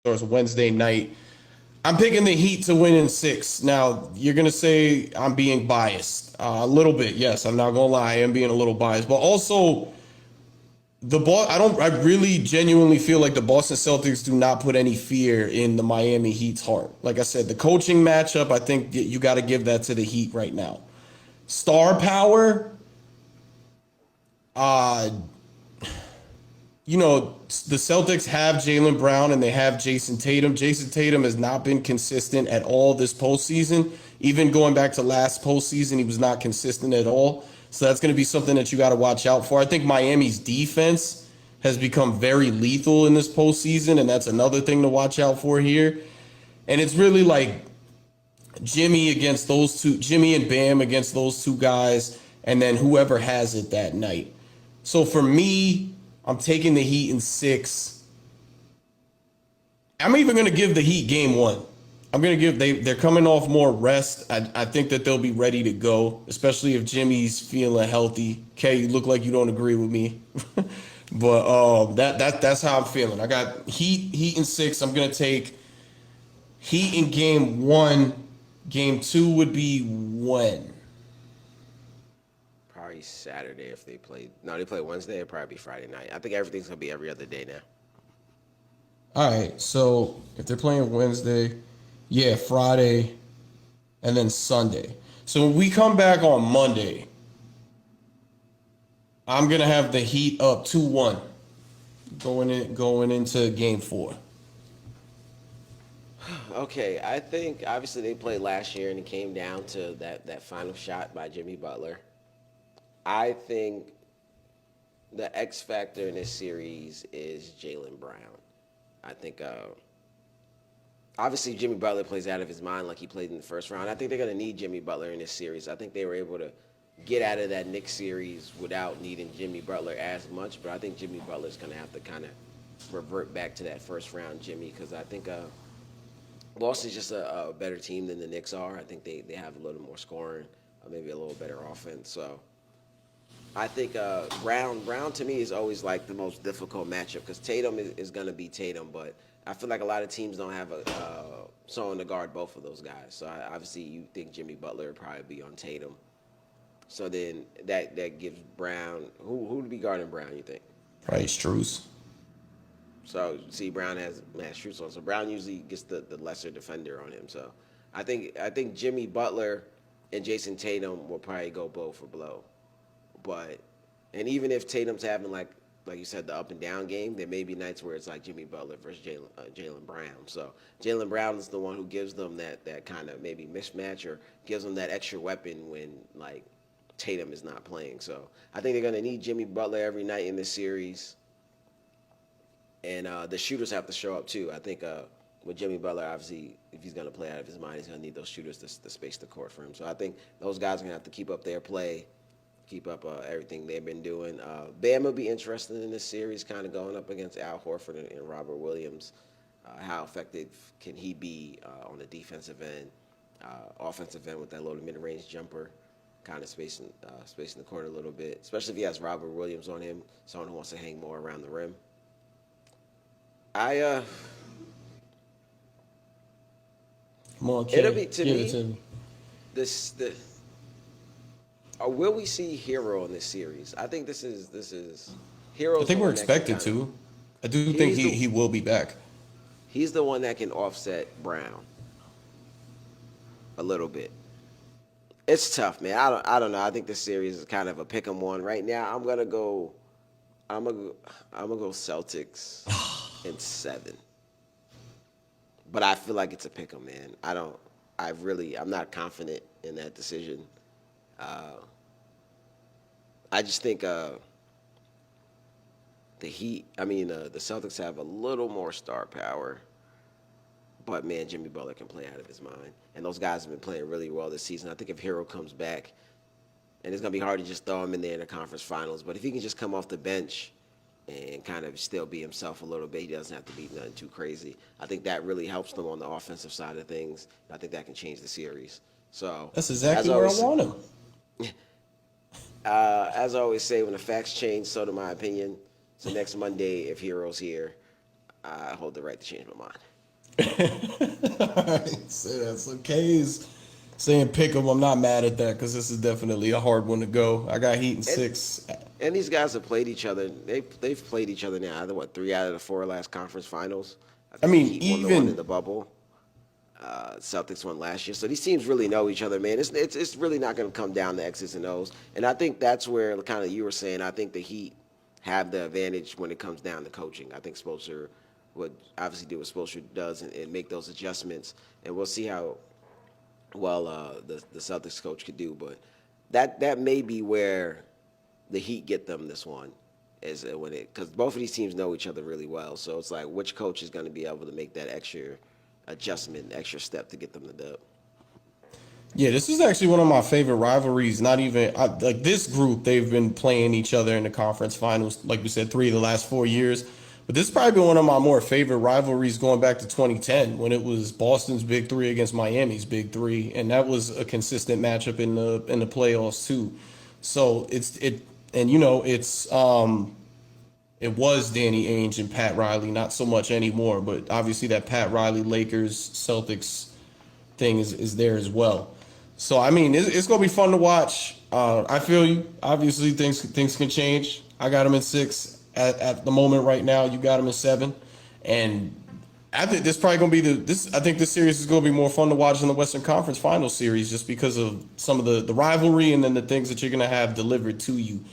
or it's Wednesday night. I'm picking the Heat to win in six. Now, you're going to say I'm being biased. A little bit, yes. I'm not going to lie. I am being a little biased. But also, I really genuinely feel like the Boston Celtics do not put any fear in the Miami Heat's heart. Like I said, the coaching matchup, I think you got to give that to the Heat right now. Star power, uh, the Celtics have Jaylen Brown and they have Jason Tatum. Jason Tatum has not been consistent at all this postseason. Even going back to last postseason, he was not consistent at all. So that's going to be something that you got to watch out for. I think Miami's defense has become very lethal in this postseason, and that's another thing to watch out for here. And it's really like Jimmy and Bam against those two guys, and then whoever has it that night. So for me, I'm taking the Heat in six. I'm even going to give the Heat game one. I'm going to they're coming off more rest. I think that they'll be ready to go, especially if Jimmy's feeling healthy. Kay, you look like you don't agree with me. But that's how I'm feeling. I got Heat in six. I'm going to take Heat in game one. Game two would be when? Probably Saturday if they play. No, they play Wednesday. It'd probably be Friday night. I think everything's gonna be every other day now. All right, so if they're playing Wednesday, yeah, Friday, and then Sunday. So when we come back on Monday, I'm gonna have the Heat up 2-1 going into game four. Okay, I think obviously they played last year and it came down to that final shot by Jimmy Butler. I think the X factor in this series is Jaylen Brown. I think obviously Jimmy Butler plays out of his mind like he played in the first round. I think they're going to need Jimmy Butler in this series. I think they were able to get out of that Knicks series without needing Jimmy Butler as much, but I think Jimmy Butler's going to have to kind of revert back to that first round Jimmy because I think Boston's just a better team than the Knicks are. I think they have a little more scoring, maybe a little better offense. So I think Brown to me is always like the most difficult matchup because Tatum is going to be Tatum, but I feel like a lot of teams don't have someone to guard both of those guys. So obviously you think Jimmy Butler would probably be on Tatum. So then that gives Brown who would be guarding Brown? You think? Right, Struz. So see, Brown has shoots on. So Brown usually gets the lesser defender on him. So I think Jimmy Butler and Jason Tatum will probably go blow for blow. But and even if Tatum's having like you said the up and down game, there may be nights where it's like Jimmy Butler versus Jaylen Brown. So Jaylen Brown is the one who gives them that kind of maybe mismatch or gives them that extra weapon when like Tatum is not playing. So I think they're gonna need Jimmy Butler every night in this series. And the shooters have to show up too. I think with Jimmy Butler, obviously, if he's going to play out of his mind, he's going to need those shooters to space the court for him. So I think those guys are going to have to keep up their play, keep up everything they've been doing. Bam will be interested in this series, kind of going up against Al Horford and Robert Williams. How effective can he be on the defensive end, offensive end with that low to mid-range jumper, kind of spacing the court a little bit, especially if he has Robert Williams on him, someone who wants to hang more around the rim. Come on, Kay. It'll be to Give me it to me. this the will we see Hero in this series? I think this is I Hero's the think we're one that can expected kind of to. I do think he's he the will be back. he's the one that can offset Brown a little bit. It's tough, man. I don't know. I think this series is kind of a pick 'em one right now. I'm gonna go Celtics in 7. But I feel like it's a pick 'em, man. I'm not confident in that decision. Uh, I just think the Celtics have a little more star power, but man, Jimmy Butler can play out of his mind, and those guys have been playing really well this season. I think if Hero comes back, and it's gonna be hard to just throw him in there in the conference finals, but if he can just come off the bench and kind of still be himself a little bit. He doesn't have to be nothing too crazy. I think that really helps them on the offensive side of things. I think that can change the series. So That's exactly where I want him. as I always say, when the facts change, so do my opinion. So next Monday, if Hero's here, I hold the right to change my mind. Alright, so K's saying pick 'em. I'm not mad at that because this is definitely a hard one to go. I got Heat in And 6. and these guys have played each other. They've played each other now. Either what 3 out of the 4 last conference finals. I I think the mean, Heat won the one in even the bubble. Celtics won last year. So these teams really know each other, man. It's really not going to come down to X's and O's. And I think that's where kind of you were saying. I think the Heat have the advantage when it comes down to coaching. I think Spoelstra would obviously do what Spoelstra does and make those adjustments. And we'll see how well the Celtics coach could do. But that may be where the Heat get them this one. Is when it because both of these teams know each other really well. So it's like which coach is going to be able to make that extra adjustment, extra step to get them the dub. yeah, this is actually one of my favorite rivalries. Not even like this group, they've been playing each other in the conference finals, like we said, 3 of the last 4 years. But this is probably been one of my more favorite rivalries going back to 2010 when it was Boston's Big Three against Miami's Big Three, and that was a consistent matchup in the playoffs too. So and it was Danny Ainge and Pat Riley, not so much anymore, but obviously that Pat Riley Lakers Celtics thing is there as well. So I mean, it's gonna be fun to watch. I feel you. Obviously, things can change. I got him in 6 at the moment right now. You got him in 7, and I think this probably gonna be this. I think this series is gonna be more fun to watch than the Western Conference Final series, just because of some of the rivalry and then the things that you're gonna have delivered to you.